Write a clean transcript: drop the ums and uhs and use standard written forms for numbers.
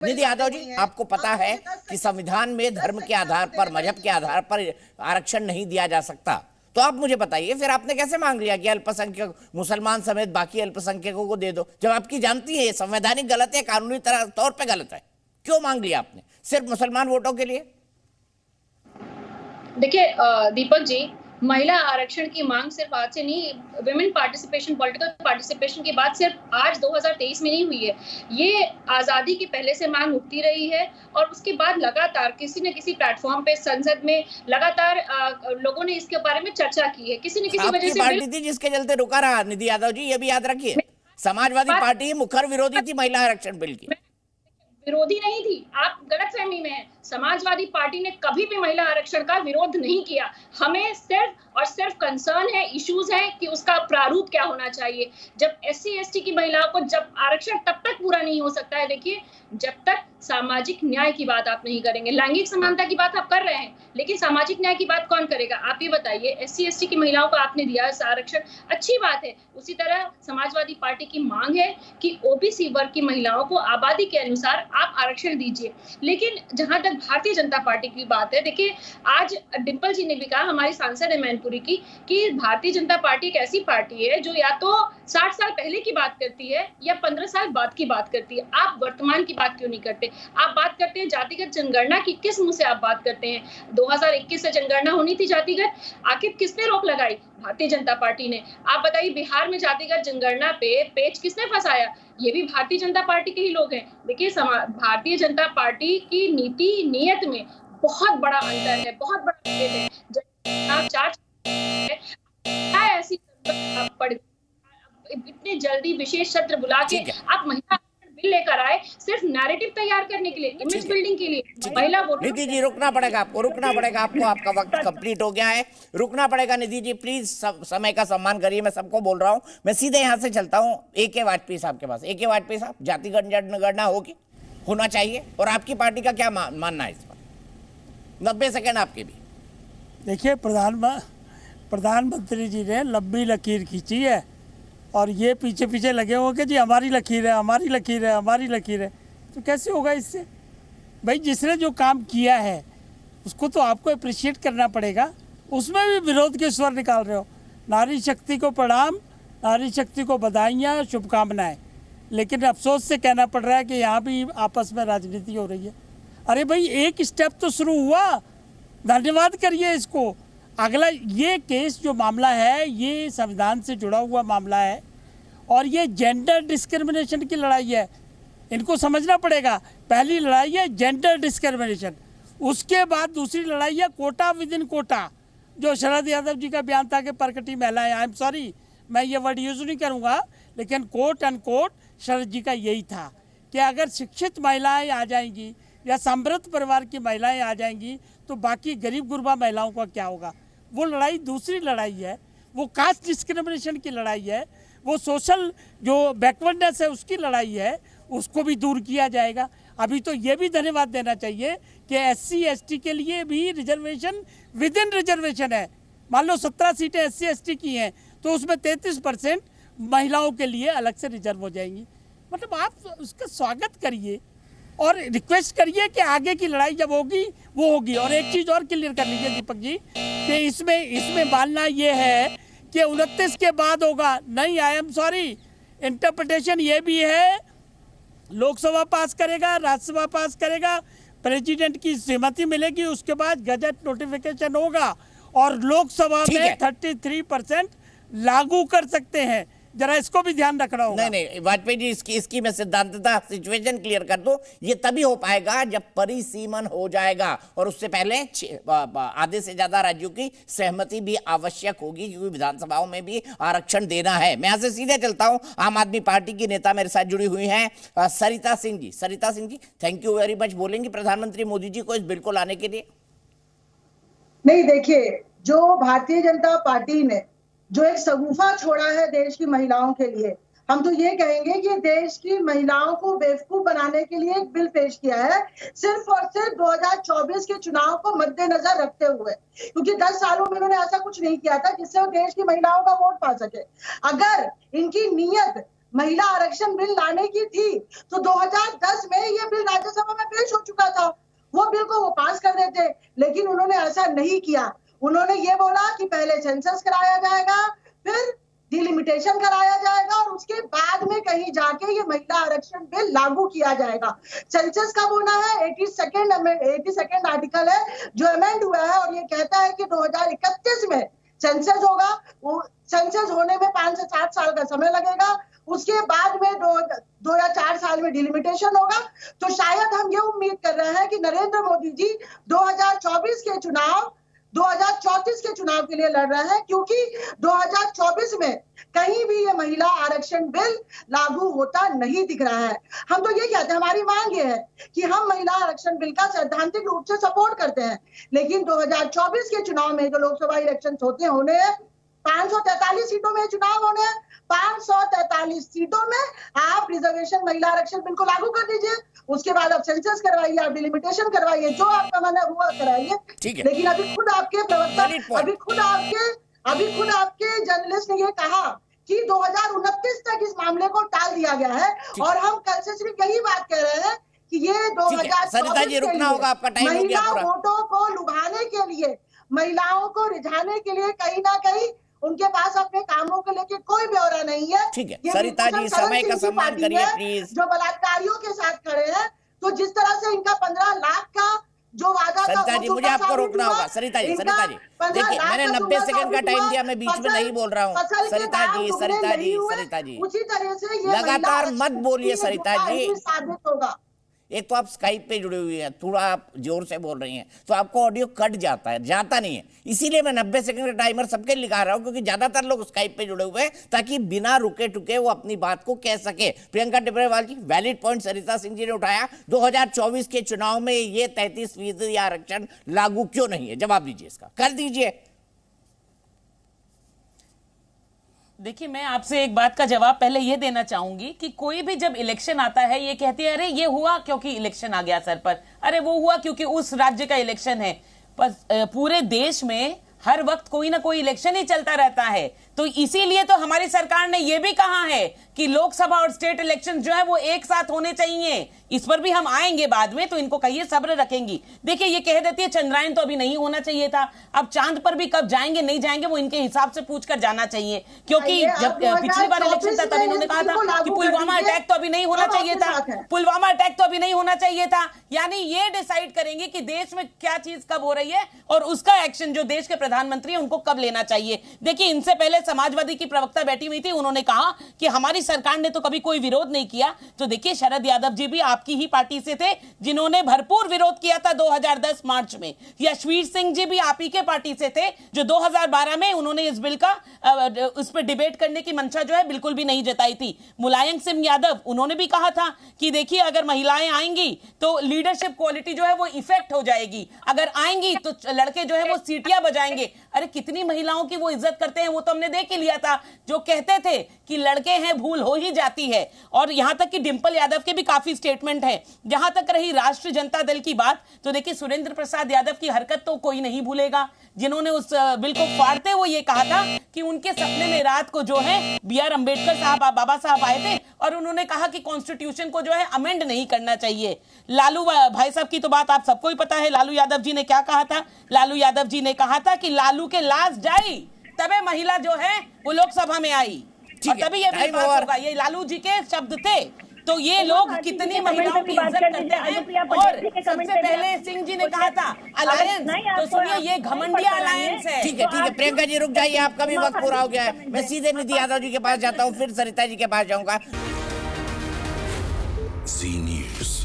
निधि यादव जी, आपको पता है कि संविधान में धर्म के आधार पर, मजहब के आधार पर आरक्षण नहीं दिया जा सकता। तो आप मुझे बताइए, फिर आपने कैसे मांग लिया कि अल्पसंख्यक, मुसलमान समेत बाकी अल्पसंख्यकों को दे दो, जब आपकी जानती है ये संवैधानिक गलत है, कानूनी तौर पे गलत है? क्यों मांग लिया आपने सिर्फ मुसलमान वोटों के लिए? देखिए दीपक जी, महिला आरक्षण की मांग सिर्फ आज से नहीं, विमेन पार्टिसिपेशन, पॉलिटिकल पार्टिसिपेशन की बात सिर्फ आज 2023 में नहीं हुई है। ये आजादी के पहले से मांग उठती रही है और उसके बाद लगातार किसी न किसी प्लेटफॉर्म पे, संसद में लगातार लोगों ने इसके बारे में चर्चा की है। किसी न किसी वजह से पार्टी थी जिसके चलते रुका रहा, निधि यादव जी, ये भी याद रखिए। समाजवादी पार्टी मुखर विरोधी थी महिला आरक्षण बिल की। विरोधी नहीं थी, आप गलतफहमी में हैं। समाजवादी पार्टी ने कभी भी महिला आरक्षण का विरोध नहीं किया। हमें सिर्फ और सिर्फ कंसर्न है, इश्यूज है कि उसका प्रारूप क्या होना चाहिए। जब SC ST की महिलाओं को जब आरक्षण तब तक पूरा नहीं हो सकता है, देखिए, जब तक सामाजिक न्याय की बात आप नहीं करेंगे। लैंगिक समानता की बात आप कर रहे हैं, लेकिन सामाजिक न्याय की बात कौन करेगा? आप ये बताइए। SC ST की महिलाओं को आपने दिया आरक्षण, अच्छी बात है। उसी तरह समाजवादी पार्टी की मांग है कि OBC वर्ग की महिलाओं को आबादी के अनुसार आप आरक्षण दीजिए। लेकिन जहां तक भारतीय जनता पार्टी की बात है, देखिए, आज डिंपल जी ने भी कहा, हमारी सांसद है मैनपुरी की, कि भारतीय जनता पार्टी एक ऐसी पार्टी है जो या तो 60 साल पहले की बात करती है या 15 साल बाद की बात करती है। आप वर्तमान की बात क्यों नहीं करते? आप बात करते हैं जातिगत जनगणना की, किस मुंह से आप बात करते हैं? 2021 से जनगणना होनी थी जातिगत, आखिर किसने रोक लगाई? भारतीय जनता पार्टी ने। आप बताइए, बिहार में जातिगत जनगणना पे पेच किसने फंसाया? ये भी भारतीय जनता पार्टी के ही लोग हैं। देखिए, भारतीय जनता पार्टी की नीति नियत में बहुत बड़ा अंतर है, बहुत बड़ा भेद है। ऐसी इतने जल्दी विशेष सत्र बुला के आप महिला बिल लेकर आए सिर्फ नैरेटिव तैयार करने के लिए, इमेज बिल्डिंग के लिए। महिला वोट, निधि जी, रुकना पड़ेगा आपको, रुकना पड़ेगा आपको, आपका वक्त कंप्लीट हो गया है, रुकना पड़ेगा। निधि जी प्लीज समय का सम्मान करिए, मैं सबको बोल रहा हूँ। मैं सीधे यहाँ से चलता हूँ AK वाजपेयी साहब के पास। AK वाजपेयी साहब, जातिगत जनगणना होगी, होना चाहिए, और आपकी पार्टी का क्या मानना है इस पर? 90 सेकेंड आपके भी। देखिए, प्रधानमंत्री जी ने लंबी लकीर खींची है और ये पीछे पीछे लगे हो कि जी हमारी लकीर है, हमारी लकीर है, हमारी लकीर है। तो कैसे होगा इससे? भाई, जिसने जो काम किया है उसको तो आपको अप्रिशिएट करना पड़ेगा। उसमें भी विरोध के स्वर निकाल रहे हो। नारी शक्ति को प्रणाम, नारी शक्ति को बधाइयाँ, शुभकामनाएं। लेकिन अफसोस से कहना पड़ रहा है कि यहाँ भी आपस में राजनीति हो रही है। अरे भाई, एक स्टेप तो शुरू हुआ, धन्यवाद करिए इसको। अगला ये केस जो मामला है, ये संविधान से जुड़ा हुआ मामला है और ये जेंडर डिस्क्रिमिनेशन की लड़ाई है। इनको समझना पड़ेगा। पहली लड़ाई है जेंडर डिस्क्रिमिनेशन, उसके बाद दूसरी लड़ाई है कोटा विद इन कोटा। जो शरद यादव जी का बयान था कि परकटी महिलाएं, आई एम सॉरी, मैं ये वर्ड यूज़ नहीं करूँगा, लेकिन कोट एंड कोट शरद जी का यही था कि अगर शिक्षित महिलाएँ आ जाएंगी या समृद्ध परिवार की महिलाएँ आ जाएंगी तो बाकी गरीब गुरबा महिलाओं का क्या होगा? वो लड़ाई दूसरी लड़ाई है, वो कास्ट डिस्क्रिमिनेशन की लड़ाई है, वो सोशल जो बैकवर्डनेस है उसकी लड़ाई है, उसको भी दूर किया जाएगा। अभी तो ये भी धन्यवाद देना चाहिए कि SC ST के लिए भी रिजर्वेशन विद इन रिजर्वेशन है। मान लो 17 सीटें SC ST की हैं तो उसमें 33% महिलाओं के लिए अलग से रिजर्व हो जाएंगी। मतलब आप उसका स्वागत करिए और रिक्वेस्ट करिए कि आगे की लड़ाई जब होगी वो होगी। और एक चीज़ और क्लियर कर लीजिए दीपक जी कि इसमें मानना ये है कि 29 के बाद होगा, नहीं, आई एम सॉरी, इंटरप्रिटेशन ये भी है, लोकसभा पास करेगा, राज्यसभा पास करेगा, प्रेसिडेंट की सहमति मिलेगी, उसके बाद गजट नोटिफिकेशन होगा और लोकसभा में 33% लागू कर सकते हैं। जरा इसको भी ध्यान रखना होगा। नहीं, वाजपेयी जी, इसकी मैं सिद्धांततः सिचुएशन क्लियर कर दूं, ये तभी हो पाएगा जब परिसीमन हो जाएगा और उससे पहले आधे से ज्यादा राज्यों की सहमति भी आवश्यक होगी, क्योंकि विधानसभाओं में भी आरक्षण देना है। मैं यहाँ से सीधे चलता हूं, आम आदमी पार्टी की नेता मेरे साथ जुड़ी हुई हैं सरिता सिंह जी। सरिता Singh ji, thank you very much. बोलेंगे प्रधानमंत्री मोदी जी को इस बिल को लाने के लिए? नहीं, देखिए, जो भारतीय जनता पार्टी ने जो एक शगुफा छोड़ा है देश की महिलाओं के लिए, हम तो ये कहेंगे कि देश की महिलाओं को बेवकूफ बनाने के लिए एक बिल पेश किया है, सिर्फ और सिर्फ 2024 के चुनाव को मद्देनजर रखते हुए, क्योंकि 10 सालों में उन्होंने ऐसा कुछ नहीं किया था जिससे वो देश की महिलाओं का वोट पा सके। अगर इनकी नीयत महिला आरक्षण बिल लाने की थी, तो 2010 में ये बिल राज्यसभा में पेश हो चुका था, वो बिल को वो पास कर देते, लेकिन उन्होंने ऐसा नहीं किया। उन्होंने ये बोला कि पहले सेंसस कराया जाएगा, फिर डिलिमिटेशन कराया जाएगा और उसके बाद में कहीं जाके ये महिला आरक्षण बिल लागू किया जाएगा। सेंसस कब होना है? 82nd आर्टिकल है जो अमेंड हुआ है और ये कहता है कि 2031 में सेंसस होगा। सेंसस होने में 5 से 7 साल का समय लगेगा, उसके बाद में 2 या 4 साल में डिलिमिटेशन होगा। तो शायद हम ये उम्मीद कर रहे हैं कि नरेंद्र मोदी जी 2034 के चुनाव के लिए लड़ रहे हैं, क्योंकि 2024 में कहीं भी ये महिला आरक्षण बिल लागू होता नहीं दिख रहा है। हम तो ये कहते हैं, हमारी मांग ये है कि हम महिला आरक्षण बिल का सैद्धांतिक रूप से सपोर्ट करते हैं, लेकिन 2024 के चुनाव में जो लोकसभा इलेक्शन होने हैं, 543 सीटों में चुनाव होने हैं, 543 सीटों में आप रिजर्वेशन महिला आरक्षण बिल को लागू कर दीजिए, उसके बाद आप सेंसस करवाइए, आप डिलिमिटेशन करवाइए, जो आपका मन है वो कराइए। लेकिन अभी खुद आपके प्रवक्ता, अभी खुद आपके जर्नलिस्ट ने ये कहा कि 2029 तक इस मामले को टाल दिया गया है, और हम कल से सिर्फ यही बात कह रहे हैं कि ये 2024 महिला वोटों को लुभाने के लिए, महिलाओं को रिझाने के लिए कहीं ना कहीं उनके पास अपने कामों को लेके कोई ब्यौरा नहीं है। ठीक है सरिता जी, समय का सम्मान करिए प्लीज। जो बलात्कारियों के साथ खड़े हैं, तो जिस तरह से इनका 15 लाख का जो वादा था, सरिता जी मुझे आपको रोकना होगा। सरिता जी देखिए, मैंने 90 सेकंड का टाइम दिया, मैं बीच में नहीं बोल रहा हूँ। सरिता जी उसी तरह से लगातार मत बोलिए सरिता जी। साबित होगा। एक तो आप स्काइप पे जुड़े हुए हैं, थोड़ा आप जोर से बोल रही हैं तो आपको ऑडियो कट जाता है, जाता नहीं है। इसीलिए मैं 90 सेकंड का टाइमर सबके लिखा रहा हूं, क्योंकि ज्यादातर लोग स्काइप पे जुड़े हुए हैं, ताकि बिना रुके टुके वो अपनी बात को कह सके। प्रियंका टिब्रेवाल जी, वैलिड पॉइंट सरिता सिंह जी ने उठाया, 2024 के चुनाव में ये 33% आरक्षण लागू क्यों नहीं है? जवाब दीजिए, इसका कर दीजिए। देखिए, मैं आपसे एक बात का जवाब पहले ये देना चाहूंगी कि कोई भी जब इलेक्शन आता है ये कहती है अरे ये हुआ क्योंकि इलेक्शन आ गया सर पर, अरे वो हुआ क्योंकि उस राज्य का इलेक्शन है। पर पूरे देश में हर वक्त कोई ना कोई इलेक्शन ही चलता रहता है, तो इसीलिए तो हमारी सरकार ने यह भी कहा है कि लोकसभा और स्टेट इलेक्शन जो है वो एक साथ होने चाहिए। इस पर भी हम आएंगे बाद में, तो इनको कहिए सब्र रखेंगी। देखिए, ये कह देती है चंद्रायन तो अभी नहीं होना चाहिए था, अब चांद पर भी कब जाएंगे नहीं जाएंगे वो इनके हिसाब से पूछ कर जाना चाहिए, क्योंकि जब पिछली बार इलेक्शन था तब इन्होंने कहा था कि पुलवामा अटैक तो अभी नहीं होना चाहिए था, पुलवामा अटैक तो अभी नहीं होना चाहिए था। यानी ये डिसाइड करेंगे कि देश में क्या चीज कब हो रही है और उसका एक्शन जो देश के प्रधानमंत्री है उनको कब लेना चाहिए। देखिए, इनसे पहले समाजवादी की प्रवक्ता बैठी हुई थी, उन्होंने कहा कि हमारी सरकार ने तो कभी कोई विरोध नहीं किया। तो देखिए, शरद यादव जी भी आपकी ही पार्टी से थे जिन्होंने भरपूर विरोध किया था 2010 मार्च में। यशवीर सिंह जी भी आप ही के पार्टी से थे जो 2012 में उन्होंने इस बिल का उस पर डिबेट करने की मंशा जो है बिल्कुल भी नहीं जताई थी। मुलायम सिंह यादव, उन्होंने भी कहा था कि देखिए अगर महिलाएं आएंगी तो लीडरशिप क्वालिटी जो है वो इफेक्ट हो जाएगी, अगर आएंगी तो लड़के जो है वो सीटियां बजाएंगे। अरे कितनी महिलाओं की वो इज्जत करते हैं, वो तो हमने देख ही लिया था, जो कहते थे कि लड़के हैं भूल हो ही जाती है। और यहां तक कि डिंपल यादव के भी काफी स्टेटमेंट है। जहां तक रही राष्ट्रीय जनता दल की बात, तो देखिए सुरेंद्र प्रसाद यादव की हरकत तो कोई नहीं भूलेगा, जिन्होंने उस बिल को फाड़ते हुए ये कहा था कि उनके सपने में रात को जो है BR अम्बेडकर साहब, बाबा साहब आए थे और उन्होंने कहा कि कॉन्स्टिट्यूशन को जो है अमेंड नहीं करना चाहिए। लालू भाई साहब की तो बात आप सबको ही पता है, लालू यादव जी ने क्या कहा था। लालू यादव जी ने कहा था कि लालू के लाश जाई तबे महिला जो है वो लोकसभा में आई और तभी ये बिल पास होगा। ये लालू जी के शब्द थे। तो ये लोग कितनी महिलाओं की इज्जत करते हैं। और सबसे पहले सिंह जी ने कहा था अलायंस, तो सुनिए ये घमंडिया अलायंस है। ठीक है प्रियंका जी रुक जाइए, आपका भी वक्त पूरा हो गया है। मैं सीधे निधि यादव जी के पास जाता हूँ, फिर सरिता जी के पास जाऊंगा। जी न्यूज़।